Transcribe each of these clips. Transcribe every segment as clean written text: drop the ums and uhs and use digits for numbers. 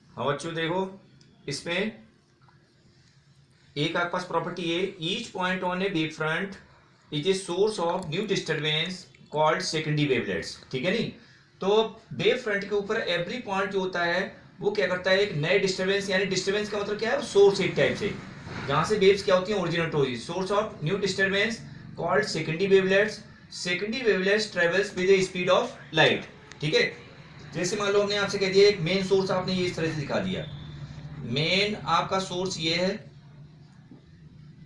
हाँ बच्चों देखो, इसमें एक आपके पास प्रॉपर्टी है, each point on A wave front is a source of new disturbance called secondary wavelets. ठीक है नहीं? तो वेव फ्रंट के ऊपर एवरी पॉइंट जो होता है वो क्या करता है, एक नए डिस्टर्बेंस, यानी डिस्टर्बेंस का मतलब क्या है, सोर्स एक टाइप से, जहां से वेव्स क्या होती हैं, ओरिजिनेट होती है, source of new disturbance called secondary wavelets. Secondary wavelets travels with the speed of light. ठीक है? जैसे मान लो हमने आपसे कह दिया एक मेन सोर्स, आपने ये इस तरह से दिखा दिया, मेन आपका सोर्स ये है,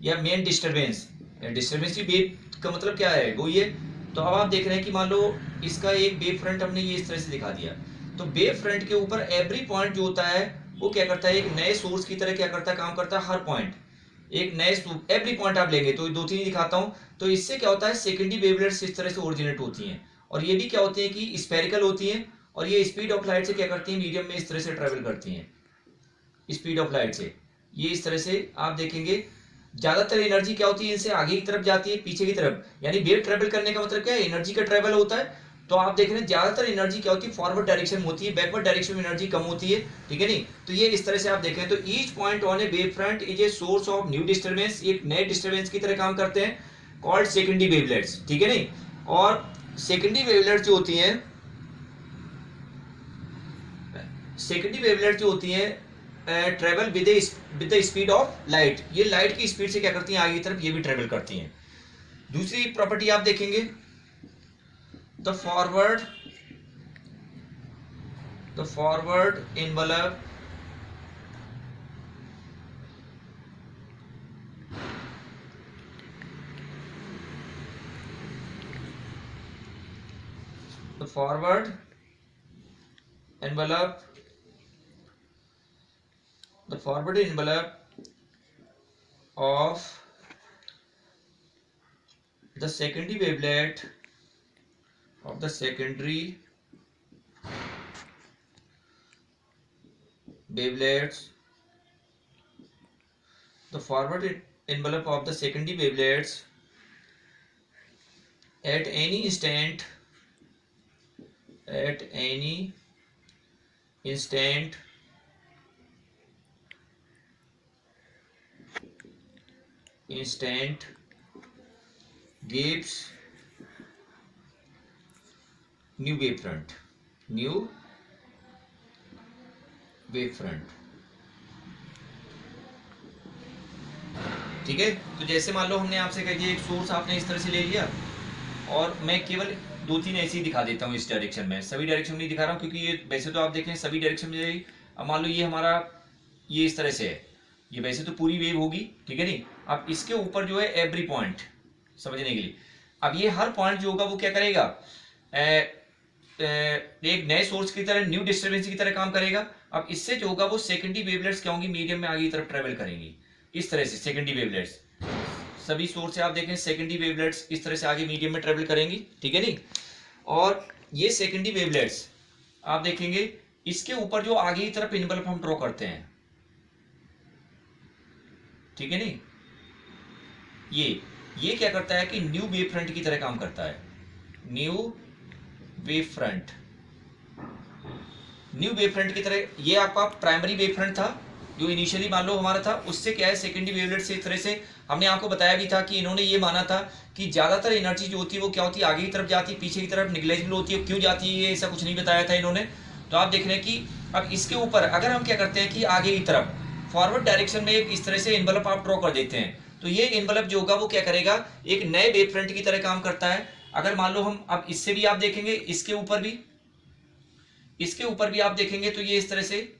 या मेन डिस्टरबेंस, डिस्टरबेंस की वेव का मतलब क्या है, वो ये। तो अब आप देख रहे हैं कि मान लो इसका एक वेव फ्रंट हमने ये इस तरह से दिखा दिया, तो वेव फ्रंट के ऊपर एवरी पॉइंट जो होता है वो क्या करता है, एक नए सोर्स की तरह क्या करता है, काम करता है। हर पॉइंट एक नए, एवरी पॉइंट आप लेंगे तो दो तीन ही दिखाता हूं। तो इससे क्या होता है, सेकेंडरी वेवलेट्स इस तरह से ओरिजिनेट होती हैं, और ये भी क्या होती हैं कि स्पेरिकल होती हैं, और ये स्पीड ऑफ लाइट से क्या करती हैं, मीडियम में इस तरह से ट्रेवल करती हैं, स्पीड ऑफ लाइट से। ये इस तरह से आप देखेंगे, ज्यादातर एनर्जी क्या होती है, इनसे आगे की तरफ जाती है, पीछे की तरफ, यानी वेव ट्रेवल करने का मतलब क्या है, एनर्जी का ट्रेवल होता है। तो आप देख रहे हैं ज्यादातर एनर्जी क्या होती है, फॉरवर्ड डायरेक्शन में होती है, बैकवर्ड डायरेक्शन में एनर्जी कम होती है। ठीक है नहीं? तो ये इस तरह से आप देखें, तो each point on A wave front is a source of new disturbance, एक नए डिस्टर्बेंस की तरह काम करते हैं, कॉल्ड सेकेंडरी वेवलेट्स। ठीक है नहीं? और सेकेंडरी वेवलेट्स जो होती हैं, सेकेंडरी वेवलेट जो होती हैं travel with the speed of light, ये लाइट की स्पीड से क्या करती हैं, आगे की तरफ ये भी ट्रेवल करती हैं। दूसरी प्रॉपर्टी आप देखेंगे, the forward envelope the forward envelope the forward envelope of the secondary wavelet of the secondary wavelets, the forward envelope of the secondary wavelets at any instant gives new wavefront. ठीक है? तो जैसे मान लो हमने आपसे कह दिया एक सोर्स आपने इस तरह से ले लिया, और मैं केवल दो तीन ऐसे ही दिखा देता हूँ इस डायरेक्शन में, सभी डायरेक्शन में नहीं दिखा रहा हूँ, क्योंकि ये वैसे तो आप देखें सभी डायरेक्शन में जाएगी। अब मान लो ये हमारा ये इस तरह से है, ये वैसे तो पूरी वेव होगी। ठीक है नहीं? अब इसके ऊपर जो है एवरी पॉइंट, समझने के लिए, अब ये हर पॉइंट जो होगा वो क्या करेगा, एक नए सोर्स की तरह, न्यू डिस्टर्बेंस की तरह काम करेगा। अब इससे जो होगा वो सेकेंडरी वेवलेट्स क्या होंगी, मीडियम में आगे की तरफ ट्रेवल करेंगी, इस तरह से सेकेंडरी वेवलेट्स। सभी सोर्स से आप देखें सेकेंडरी वेवलेट्स इस तरह से आगे मीडियम में ट्रेवल करेंगी। ठीक है नहीं? और ये सेकेंडरी वेवलेट्स आप देखेंगे, इसके ऊपर जो आगे की तरफ इन्वलप हम ड्रॉ करते हैं, ठीक है नहीं, ये क्या करता है कि न्यू वेव फ्रंट की तरह काम करता है, न्यू वेव फ्रंट की तरह। ये आपका प्राइमरी वेव फ्रंट था जो इनिशियली मान लो हमारा था, उससे क्या है सेकेंडरी वेवलेट से इस तरह से हमने आपको बताया भी था कि इन्होंने ये माना था कि ज्यादातर एनर्जी जो होती है वो क्या होती है, आगे की तरफ जाती है, पीछे की तरफ निग्लेजिबल होती है। क्यों जाती है ऐसा कुछ नहीं बताया था इन्होंने। तो आप देख रहे हैं कि अब इसके ऊपर अगर हम क्या करते हैं कि आगे की तरफ फॉरवर्ड डायरेक्शन में एक इस तरह से एनवलप आप ड्रॉ कर देते हैं, तो ये एनवलप जो होगा वो क्या करेगा, एक नए वेव फ्रंट की तरह काम करता है। अगर मान लो हम अब इससे भी आप देखेंगे, इसके ऊपर भी आप देखेंगे, तो ये इस तरह से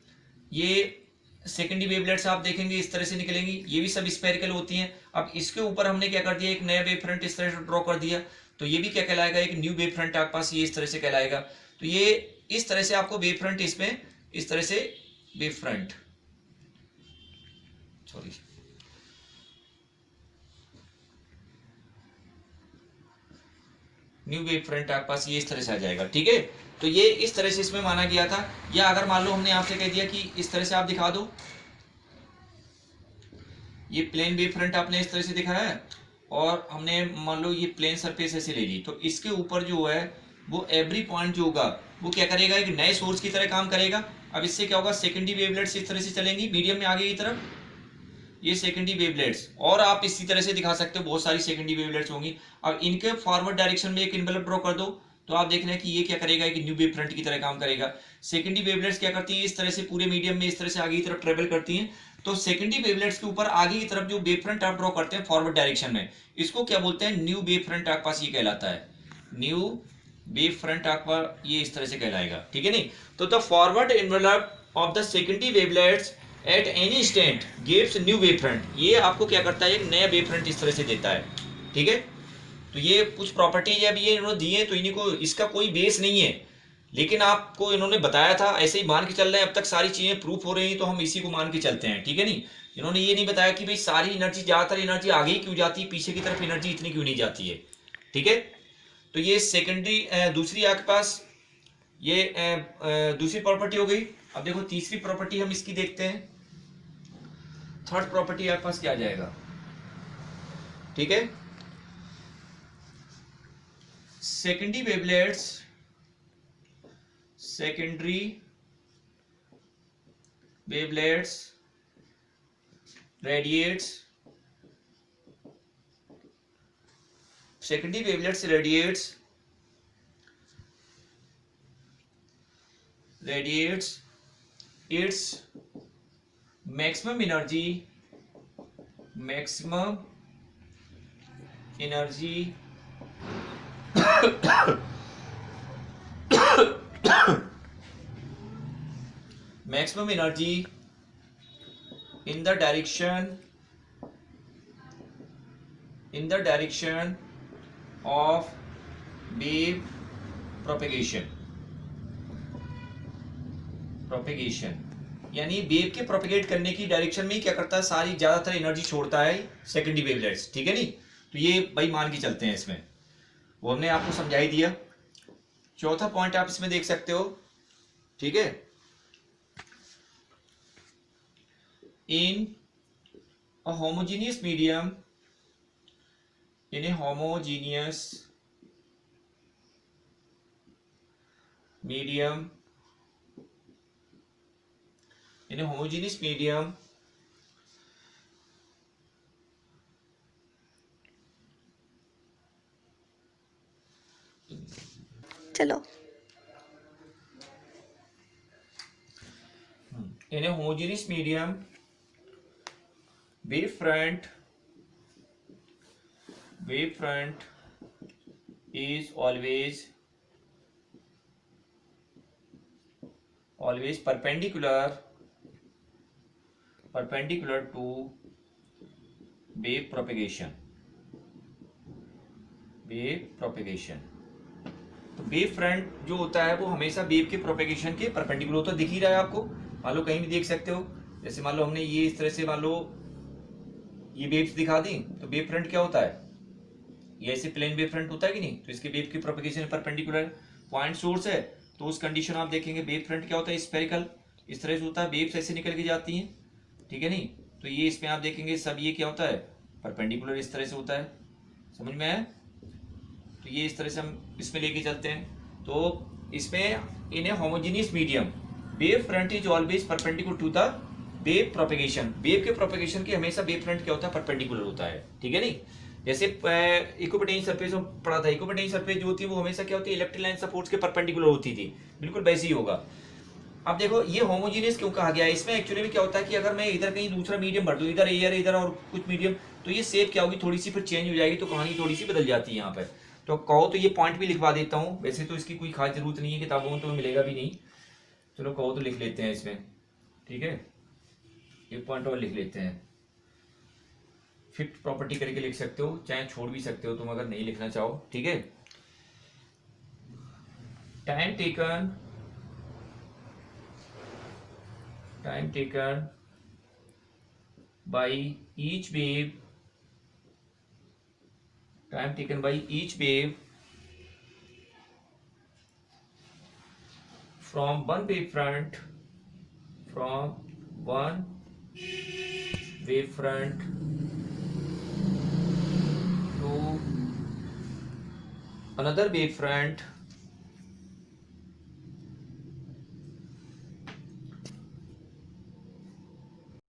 ये सेकेंडरी वेवलेट्स आप देखेंगे इस तरह से निकलेंगी, ये भी सब स्पेरिकल होती हैं। अब इसके ऊपर हमने क्या कर दिया, एक नया वेव फ्रंट इस तरह से ड्रॉ कर दिया, तो ये भी क्या कहलाएगा, एक न्यू वेव फ्रंट आपके पास ये इस तरह से कहलाएगा। तो ये इस तरह से आपको वेव फ्रंट, इसमें इस तरह से wave front, sorry, new wave front आपके पास ये इस तरह से आ जाएगा। ठीक है? तो ये इस तरह से इसमें माना गया था। या अगर मान लो हमने आपसे कह दिया कि इस तरह से आप दिखा दो, ये प्लेन वेव फ्रंट आपने इस तरह से दिखाया है, और हमने मान लो ये प्लेन सरफेस ऐसे ले ली, तो इसके ऊपर जो है वो एवरी पॉइंट जो होगा वो क्या करेगा, एक नए सोर्स की तरह काम करेगा। अब इससे क्या होगा, सेकेंडरी वेवलेट्स इस तरह से चलेंगी मीडियम में आगे की तरफ, ये सेकेंडरी वेवलेट्स, और आप इसी तरह से दिखा सकते हो बहुत सारी सेकेंडरी वेवलेट्स होंगी। अब इनके फॉरवर्ड डायरेक्शन में एक इन्वेलप ड्रॉ कर दो, तो आप देख रहे हैं कि ये क्या करेगा, एक न्यू वेव फ्रंट की तरह काम करेगा। सेकेंडरी वेवलेट्स क्या करती हैं, इस तरह से पूरे मीडियम में इस तरह से आगे की तरफ ट्रेवल करती हैं। तो सेकेंडरी वेवलेट्स के ऊपर आगे की तरफ जो वेव फ्रंट आप ड्रॉ करते हैं फॉरवर्ड डायरेक्शन में, इसको क्या बोलते हैं, न्यू वेव फ्रंट आपके पास ये कहलाता है, न्यू वेव फ्रंट आपका ये इस तरह से कहलाएगा, ठीक है नहीं। तो the forward envelope of the secondary wavelets at any instant gives new wave front, ये आपको क्या करता है, एक नया वेव फ्रंट इस तरह से देता है, ठीक है। तो ये कुछ प्रॉपर्टीज अब ये इन्होंने दिए, तो इन्हीं को, इसका कोई बेस नहीं है, लेकिन आपको इन्होंने बताया था, ऐसे ही मान के चल रहे हैं, अब तक सारी चीजें प्रूफ हो रही हैं तो हम इसी को मान के चलते हैं, ठीक है नहीं। इन्होंने ये नहीं बताया कि भाई सारी एनर्जी, ज्यादातर एनर्जी आगे ही क्यों जाती है, पीछे की तरफ एनर्जी इतनी क्यों नहीं जाती है, ठीक है। तो ये सेकेंडरी, दूसरी आपके पास ये दूसरी प्रॉपर्टी हो गई। अब देखो तीसरी प्रॉपर्टी हम इसकी देखते हैं, थर्ड प्रॉपर्टी आपके पास क्या आ जाएगा, ठीक है। Secondary wavelets, secondary wavelets radiates, secondary wavelets radiates it's maximum energy maximum energy in the direction of wave propagation, यानी वेव के प्रोपेगेट करने की डायरेक्शन में ही क्या करता है, सारी ज्यादातर एनर्जी छोड़ता है सेकेंडरी वेवलेट्स, ठीक है नहीं। तो ये भाई मान के चलते हैं, इसमें वो हमने आपको समझा ही दिया। चौथा पॉइंट आप इसमें देख सकते हो, ठीक है। In a homogeneous medium, in a homogeneous medium, in a homogeneous medium चलो in a homogeneous medium wave front is always perpendicular to wave propagation। तो वेव फ्रंट जो होता है वो हमेशा वेव के प्रोपेगेशन के परपेंडिकुलर होता है, दिख ही रहा है आपको, मान लो कहीं भी देख सकते हो। जैसे मान लो हमने ये इस तरह से, मान लो ये वेव्स दिखा दी, तो वेव फ्रंट क्या होता है, ये ऐसे प्लेन वेव फ्रंट होता है कि नहीं, तो इसके वेव की प्रोपेगेशन परपेंडिकुलर पॉइंट सोर्स है, तो उस कंडीशन आप देखेंगे वेव फ्रंट क्या होता है, स्फेरिकल इस तरह से होता है, वेव्स ऐसे निकल के जाती हैं, ठीक है नहीं। तो ये इसमें आप देखेंगे सब ये क्या होता है, परपेंडिकुलर इस तरह से होता है, समझ में आया। तो ये इस तरह से हम इसमें लेके चलते हैं। तो इसमें in a homogeneous medium wave front is always perpendicular to the wave propagation, wave के प्रोपेगेशन की हमेशा वेव फ्रंट क्या होता है, परपेंडिकुलर होता है, ठीक है नहीं। जैसे इक्विपोटेंशियल सरफेस में पढ़ा था, इक्विपोटेंशियल सरफेस जो होती है वो हमेशा क्या होती है, इलेक्ट्रिक लाइन सपोर्ट्स के परपेंडिकुलर होती थी, बिल्कुल वैसे ही होगा। अब देखो ये होमोजेनियस क्यों कहा गया है, इसमें एक्चुअली में क्या होता है कि अगर मैं इधर कहीं दूसरा मीडियम भर दूं, इधर एयर इधर और कुछ मीडियम, तो ये शेप क्या होगी, थोड़ी सी फिर चेंज हो जाएगी, तो कहानी थोड़ी सी बदल जाती है यहाँ पर। तो कहो तो ये पॉइंट भी लिखवा देता हूँ, वैसे तो इसकी कोई खास जरूरत नहीं है, किताबों में तो मिलेगा भी नहीं, चलो कहो तो लिख लेते हैं इसमें, ठीक है। एक पॉइंट और लिख लेते हैं, फिफ्थ प्रॉपर्टी करके लिख सकते हो, चाहे छोड़ भी सकते हो तुम अगर नहीं लिखना चाहो, ठीक है। Time taken by each wave from one wave front to another wave front